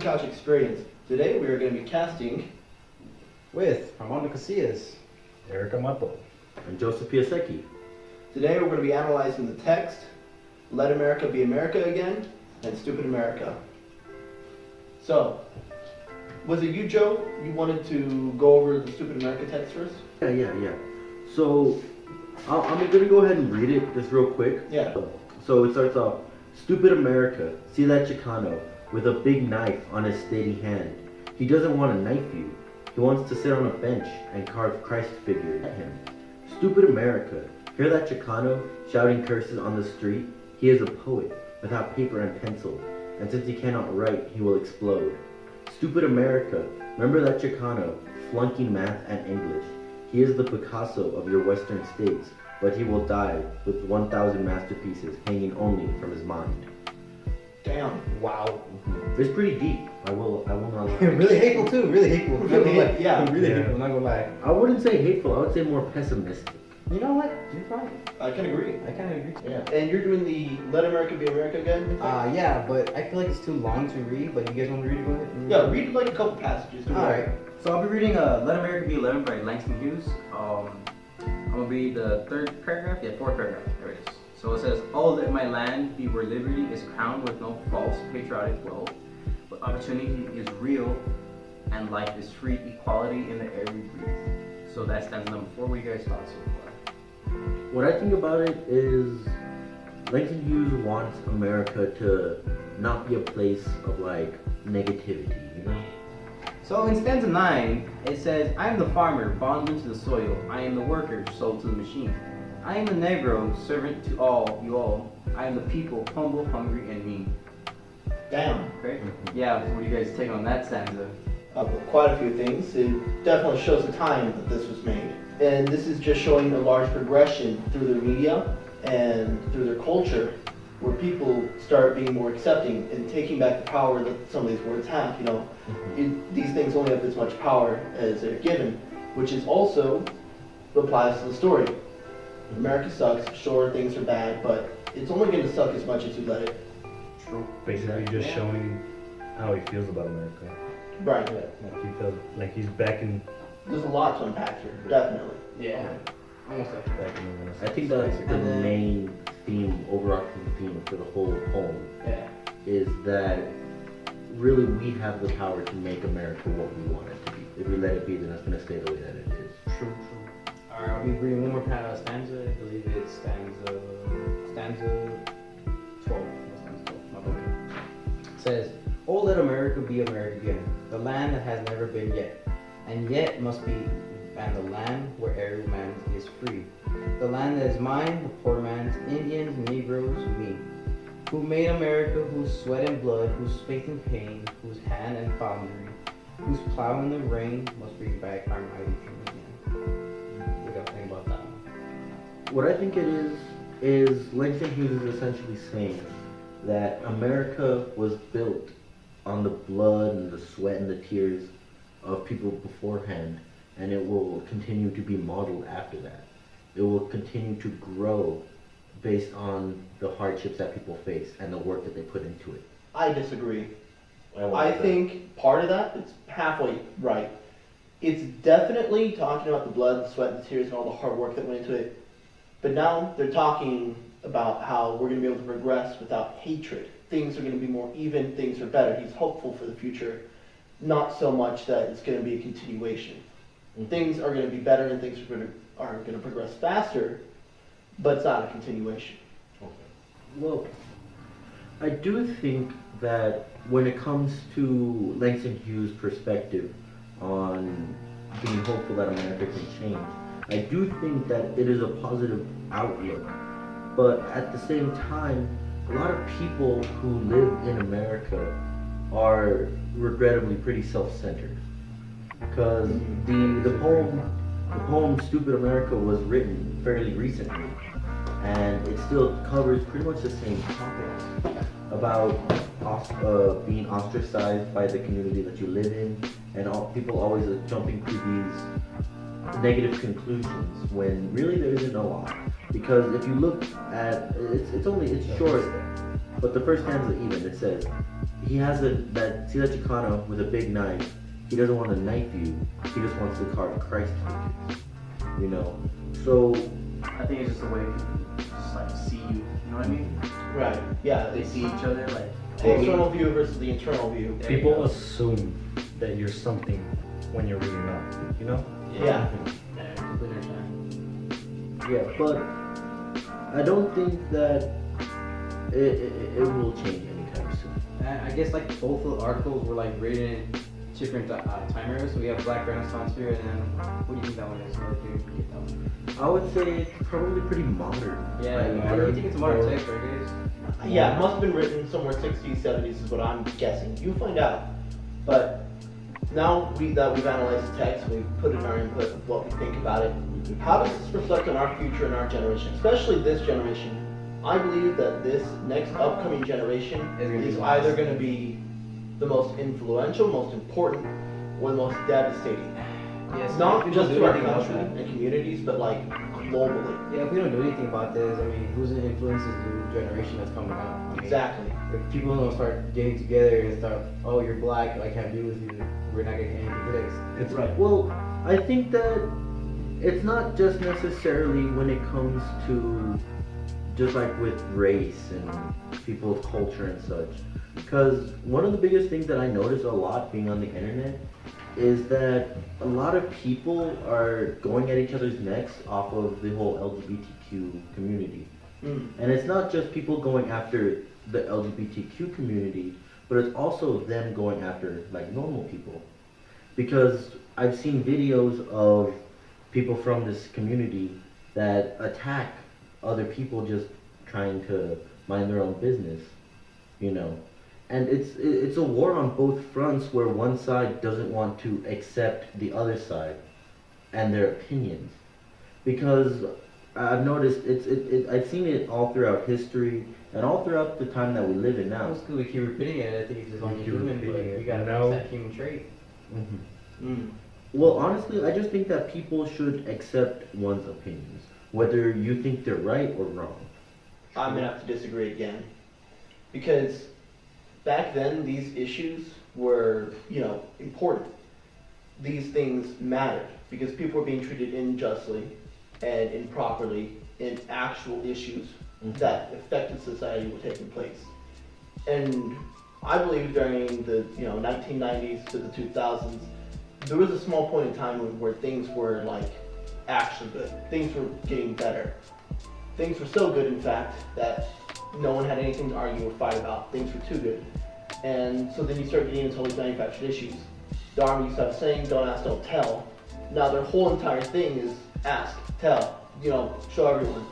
Casting Couch Experience. Today we are going to be casting with Armando Casillas, Eric Amato, and Joseph Piasecki. Today we're going to be analyzing the text, Let America Be America Again, and Stupid America. So, was it you, Joe? You wanted to go over the Stupid America text first? Yeah. So, I'm gonna go ahead and read it just real quick. Yeah. So it starts off, Stupid America, see that Chicano with a big knife on his steady hand. He doesn't want to knife you. He wants to sit on a bench and carve Christ figure at him. Stupid America, hear that Chicano shouting curses on the street? He is a poet without paper and pencil, and since he cannot write, he will explode. Stupid America, remember that Chicano flunking math and English? He is the Picasso of your western states, but he will die with 1,000 masterpieces hanging only from his mind. Damn. wow. It's pretty deep. I will not lie. Really hateful too, really hateful. Yeah. Really Yeah. hateful, not gonna lie. I wouldn't say hateful, I would say more pessimistic. You know what? You're right. I can agree. I kind of agree. Yeah. And you're doing the Let America Be America Again? Yeah, but I feel like it's too long to read, but you guys want to read it? Go ahead. Yeah, read like a couple passages. Alright. So I'll be reading Let America Be 11 by Langston Hughes. I'm gonna read the third paragraph. Yeah, fourth paragraph. There it is. So it says, "Oh, let my land be where liberty is crowned with no false patriotic wealth, but opportunity is real and life is free, equality in the air we breathe." So that stands number 4. What do you guys thought so far? What I think about it is Langston Hughes wants America to not be a place of like negativity, you know? So in stanza 9, it says, "I am the farmer, bondman to the soil. I am the worker, sold to the machine. I am the Negro, servant to all, you all. I am the people, humble, hungry, and mean." Damn. Right? Yeah, what do you guys take on that stanza? Quite a few things. It definitely shows the time that this was made. And this is just showing a large progression through their media and through their culture, where people start being more accepting and taking back the power that some of these words have. You know, these things only have as much power as they're given, which is also applies to the story. America sucks. Sure, things are bad, but it's only going to suck as much as you let it. True. basically just Yeah. showing how he feels about America. Right. Like he feels like he's back in There's a lot to unpack here, definitely. Yeah. Almost like back in the I think that's the And then- main theme, overarching theme for the whole poem, yeah. is that really we have the power to make America what we want it to be. If we let it be, then it's going to stay the way that it is. True. Alright, I'll be reading one more stanza. I believe it's stanza 12. Stanza 12. My bad. It says, "Oh, let America be America again, the land that has never been yet, and yet must be, and the land where every man is free. The land that is mine, the poor man's, Indians, Negroes, me. Who made America, whose sweat and blood, whose faith and pain, whose hand and foundry, whose plow in the rain must bring back our mighty dream again." What do you think about that one? What I think it is Langston Hughes is essentially saying that America was built on the blood and the sweat and the tears of people beforehand, and it will continue to be modeled after that. It will continue to grow based on the hardships that people face and the work that they put into it. I disagree. I think part of that is halfway right. It's definitely talking about the blood, the sweat, the tears, and all the hard work that went into it. But now they're talking about how we're going to be able to progress without hatred. Things are going to be more even, things are better. He's hopeful for the future, not so much that it's going to be a continuation. Things are going to be better and things are going to progress faster, but it's not a continuation. Well, I do think that when it comes to Langston Hughes' perspective on being hopeful that America can change, I do think that it is a positive outlook. But at the same time, a lot of people who live in America are regrettably pretty self-centered. Because the poem "Stupid America" was written fairly recently, and it still covers pretty much the same topics about being ostracized by the community that you live in, and people always jumping to these negative conclusions when really there isn't a lot. Because if you look at it's short, but the first stanza even it says, he has that Chicano with a big knife. He doesn't want to knife you. He just wants to carve Christ with it. You know. So I think it's just the way people just like see you. You know what I mean? Right. Yeah. They see each other like. The external view versus the internal view. There you People go. assume that you're something when you're really not. You know? Yeah. Yeah, I completely understand. yeah, but I don't think that it will change anytime soon. And I guess like both of the articles were like written in different time eras. So we have Black Renaissance here, and then what do you think that one is? Or do you get that one? I would say it's probably pretty modern. Yeah, Like, I think it's modern or- text, right, guys? Yeah, it must have been written somewhere 60s, 70s is what I'm guessing. You find out. But now we've analyzed the text, we've put in our input of what we think about it. How does this reflect on our future and our generation, especially this generation? I believe that this next upcoming generation is either going to be the most influential, most important, or the most devastating. Yes. Not if we just don't do to our anything about country that. and communities, but like globally. Yeah, if we don't do anything about this, I mean, who's the influences the generation that's coming out? I mean, Exactly. If people don't start getting together and start, oh, you're black, I can't be with you, we're not getting anything fixed. It's Right. Well, I think that it's not just necessarily when it comes to just like with race and people's culture and such. Because one of the biggest things that I notice a lot being on the internet is that a lot of people are going at each other's necks off of the whole LGBTQ community. Mm. And it's not just people going after the LGBTQ community, but it's also them going after like normal people. Because I've seen videos of people from this community that attack other people just trying to mind their own business, you know. And it's a war on both fronts where one side doesn't want to accept the other side and their opinions. Because I've noticed I've seen it all throughout history and all throughout the time that we live in now. That's because we keep repeating it. I think it's just only We keep human, but repeating it. we gotta No. fix that human trait. Mm. Well, honestly, I just think that people should accept one's opinions, whether you think they're right or wrong. I'm gonna have to disagree again, because back then these issues were, important. These things mattered because people were being treated unjustly and improperly in actual issues that affected society were taking place. And I believe during the 1990s to the 2000s, there was a small point in time where things were like actually good. Things were getting better. Things were so good, in fact, that no one had anything to argue or fight about. Things were too good. And so then you start getting into all these manufactured issues. The Army used to have a saying, don't ask, don't tell. Now their whole entire thing is ask, tell, show everyone.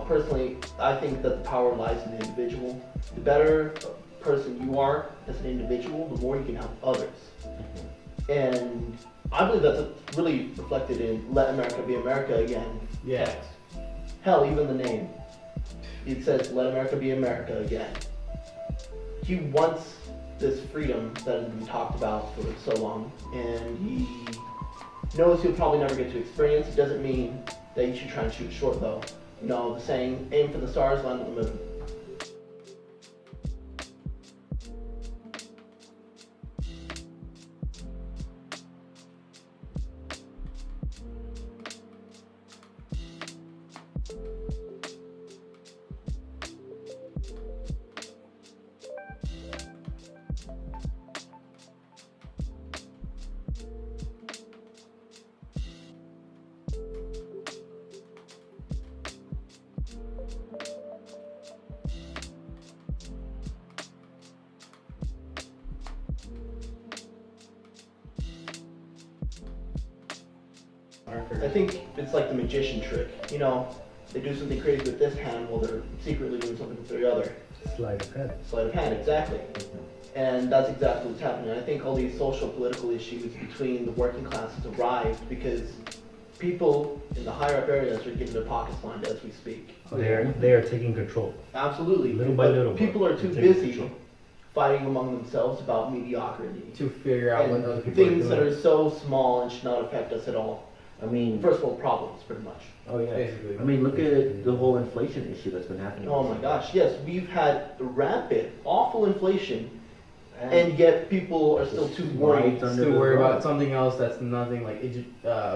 Personally, I think that the power lies in the individual. The better person you are as an individual, the more you can help others. And I believe that's really reflected in Let America Be America Again. Yeah. Hell, even the name. It says, Let America Be America Again. He wants this freedom that has been talked about for so long, and he knows he'll probably never get to experience. It doesn't mean that you should try and shoot short, though. The saying, aim for the stars, land on the moon. I think it's like the magician trick. They do something crazy with this hand while they're secretly doing something with the other. sleight of hand. Sleight of hand, exactly. And that's exactly what's happening. I think all these social political issues between the working classes arrived because people in the higher up areas are getting their pockets lined as we speak. They are taking control. Absolutely. Little by But little, people are too they're taking busy control. fighting among themselves about mediocrity. To figure out what And other people are things doing. that are so small and should not affect us at all. I mean, First world problems, pretty much. oh yeah. Basically. I mean, look at the whole inflation issue that's been happening. Oh my gosh, yes, we've had rampant, awful inflation, and yet people are still too worried. It's under Still the worry rug. about something else that's nothing like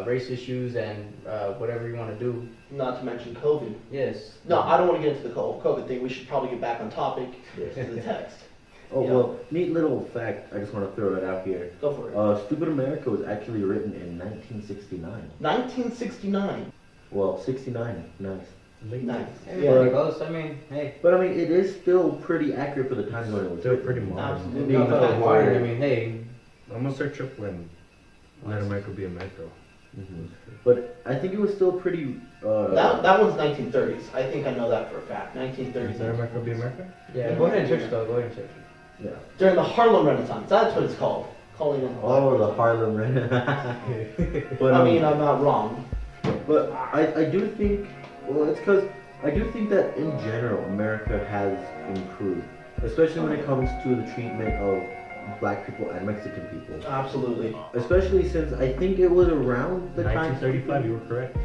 race issues and whatever you want to do. Not to mention COVID. Yes. No, I don't want to get into the COVID thing. We should probably get back on topic Yes. to the text. Oh Yeah. well, neat little fact. I just want to throw it out here. Go for it. Stupid America was actually written in 1969. 1969. Well, 69. Nice. Late. Nice. Everybody goes. I mean, hey. But I mean, it is still pretty accurate for the time when it was Still written. pretty modern. Absolutely. Being Not that so hard. I hard. mean, hey. I'm gonna search up when Let America Be America. Mhm. But I think it was still pretty. That one's 1930s. I think I know that for a fact. 1930s. Let America Be America? Yeah. Go ahead and search though. Go ahead and search. Yeah. During the Harlem Renaissance. That's what it's called. Calling it. Oh, the Harlem Ren. But I mean, I'm not wrong. But I do think, well, it's because I do think that in general, America has improved, especially when it comes to the treatment of black people and Mexican people. Absolutely. Especially since I think it was around the time. 1935, you were correct.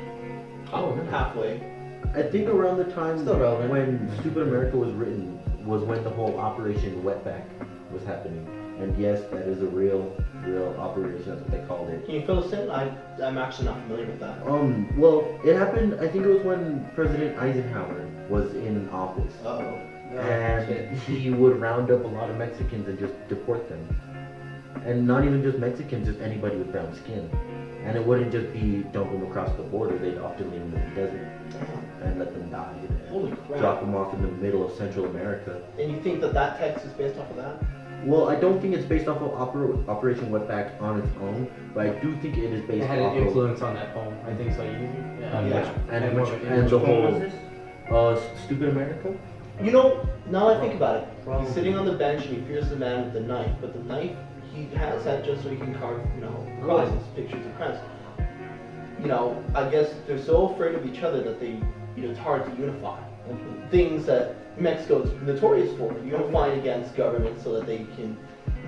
Oh, halfway. I think around the time Still relevant. when Stupid America was written was when the whole Operation Wetback was happening. And yes, that is a real operation. That's what they called it. Can you fill us in? I'm actually not familiar with that. Well, it happened. I think it was when President Eisenhower was in office. Uh-oh. And he would round up a lot of Mexicans and just deport them. And not even just Mexicans, just anybody with brown skin. And it wouldn't just be dump them across the border, they'd often leave them in the desert and let them die. Holy And crap. drop them off in the middle of Central America. And you think that text is based off of that? Well, I don't think it's based off of Operation Wetback on its own, but I do think it is It based had off an influence on that poem. I think so. Yeah. and which- and the whole Stupid America. You know, now I think about it, he's sitting on the bench and he fears the man with the knife, but the knife he has that just so he can carve, crosses, pictures of Christ. I guess they're so afraid of each other that it's hard to unify. Things that Mexico's notorious for, unifying against governments so that they can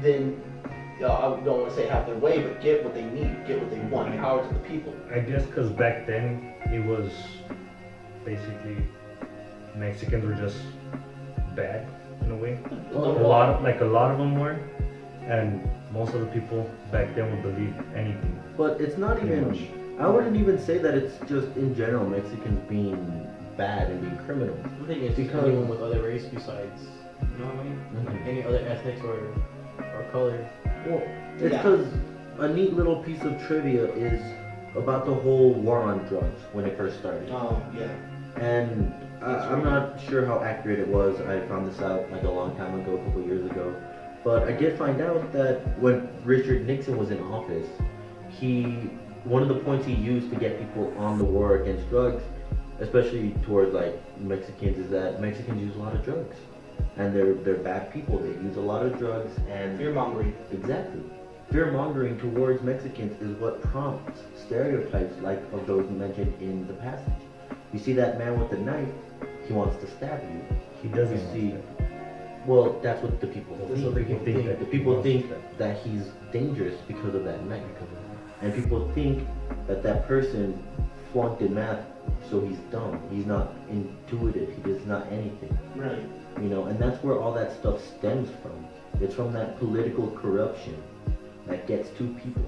then, I don't want to say have their way, but get what they need, get what they want, power to the people. I guess because back then it was basically Mexicans were just bad in a way. A lot of them were, and most of the people back then would believe anything. But it's not Pretty even. much. I wouldn't even say that it's just in general Mexicans being bad and being criminals. I think it's Because- anyone with other race besides, you know what I mean? Like any other ethnics or color. Well, it's Yeah. because a neat little piece of trivia is about the whole war on drugs when it first started. Oh, yeah. And I'm not sure how accurate it was. I found this out like a long time ago, a couple years ago. But I did find out that when Richard Nixon was in office, one of the points he used to get people on the war against drugs, especially towards like Mexicans, is that Mexicans use a lot of drugs. And they're bad people. They use a lot of drugs and Fear mongering. exactly. Fear mongering towards Mexicans is what prompts stereotypes like of those mentioned in the passage. You see that man with the knife, he wants to stab you. He doesn't You want see, that. well, that's what the people That's what think. people think think. that The people wants think that. that he's dangerous because of that knife. And people think that that person flunked in math, so he's dumb. He's not intuitive. He does not anything. Right. And that's where all that stuff stems from. It's from that political corruption that gets to people.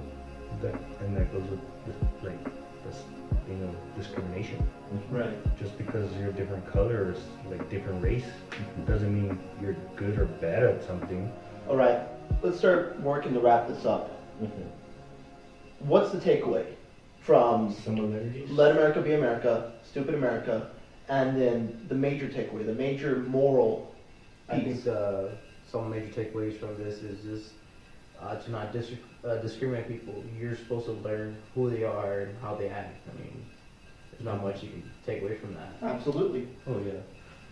And that goes with this thing of discrimination. Right. Just because you're a different color or different race doesn't mean you're good or bad at something. All right. Let's start working to wrap this up. What's the takeaway from Similarities. Let America Be America, Stupid America, and then the major takeaway, the major moral I piece? think some major takeaways from this is just to not discriminate people. You're supposed to learn who they are and how they act. I mean, there's not much you can take away from that. Absolutely. Oh yeah.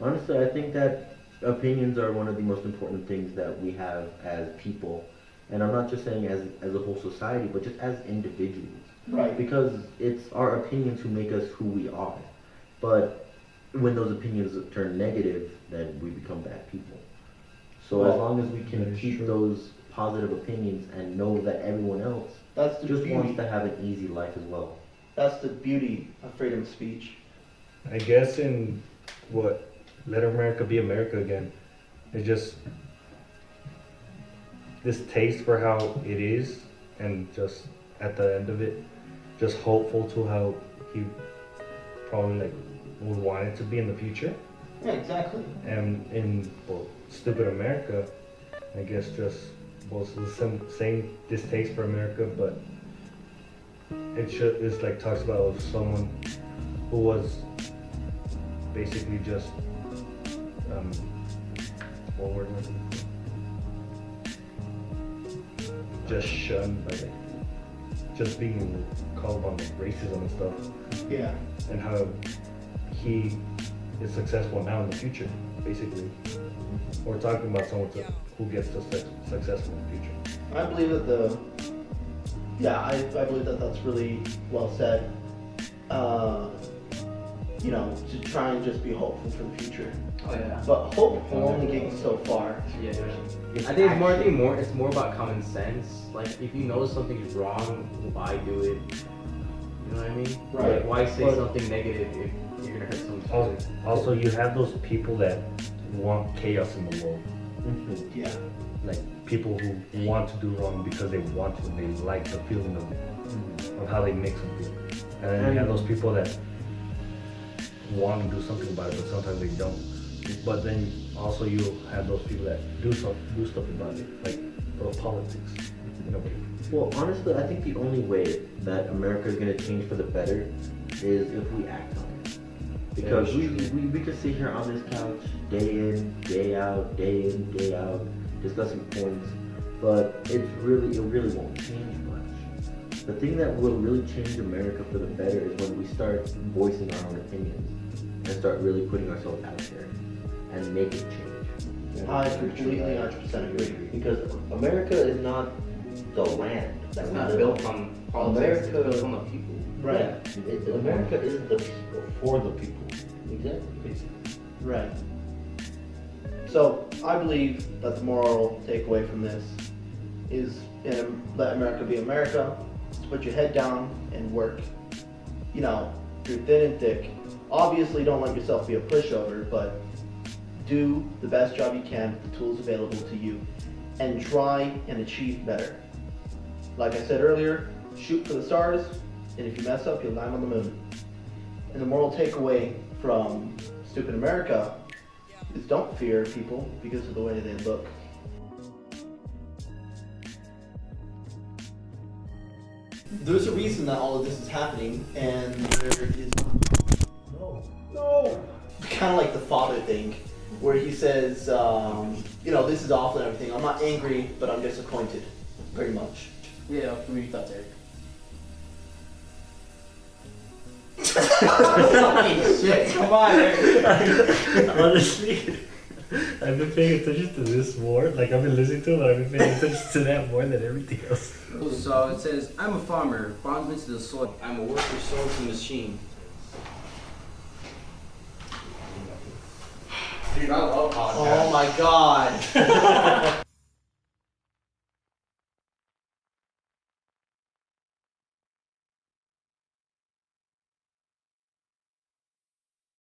Honestly, I think that opinions are one of the most important things that we have as people. And I'm not just saying as a whole society, but just as individuals. Right. Because it's our opinions who make us who we are. But when those opinions turn negative, then we become bad people. So as Well, long as we can that is keep true. those positive opinions and know that everyone else That's the just beauty. wants to have an easy life as well. That's the beauty of freedom of speech. I guess in what Let America Be America Again, it's just this taste for how it is, and just at the end of it, just hopeful to how he probably like would want it to be in the future. Yeah, exactly. And in Stupid America, I guess just the same distaste for America, but it's like talks about someone who was basically just what word was it? Just shunned by like just being called on like racism and stuff, Yeah. and how he is successful now in the future, basically. We're talking about someone who gets to successful in the future. I believe that I believe that that's really well said. You know, to try and just be hopeful for the future. Oh yeah. But hope will only get you so far. Yeah. I think it's more about common sense. Like if you know something's wrong, why do it? You know what I mean? Right. Like, why say But- something negative if you're gonna hurt someone's Also, feelings? also, you have those people that want chaos in the world. Yeah. Like people who want to do wrong because they want to, they like the feeling of how they make something. And then you have those people that want to do something about it, but sometimes they don't. But then also you have those people that do stuff about it, like politics, in a way. Well, honestly, I think the only way that America is going to change for the better is if we act on it. Because we could sit here on this couch day in, day out, discussing points, but it really won't change much. The thing that will really change America for the better is when we start voicing our own opinions and start really putting ourselves out there and make it change. I completely 100% agree. Because America is not the land. It's That's not not built on politics. America- It's built on the people. Right. America is the people. For the people. Exactly. Right. So I believe that the moral takeaway from this is let America be America. Just put your head down and work. You know, through thin and thick. Obviously, don't let yourself be a pushover, but do the best job you can with the tools available to you, and try and achieve better. Like I said earlier, shoot for the stars, and if you mess up, you'll land on the moon. And the moral takeaway from Stupid America is don't fear people because of the way they look. There's a reason that all of this is happening, and there is no. Kind of like the father thing, where he says, you know, this is awful and everything. I'm not angry, but I'm disappointed, very much. Yeah, what are your thoughts, Eric? Shit, come on, Eric. Honestly, I've been paying attention to this more. Like I've been listening to it, but I've been paying attention to that more than everything else. So it says, I'm a farmer, bondsman to the soil. I'm a worker, sold to the machine. Dude, I love podcasts. Oh my god.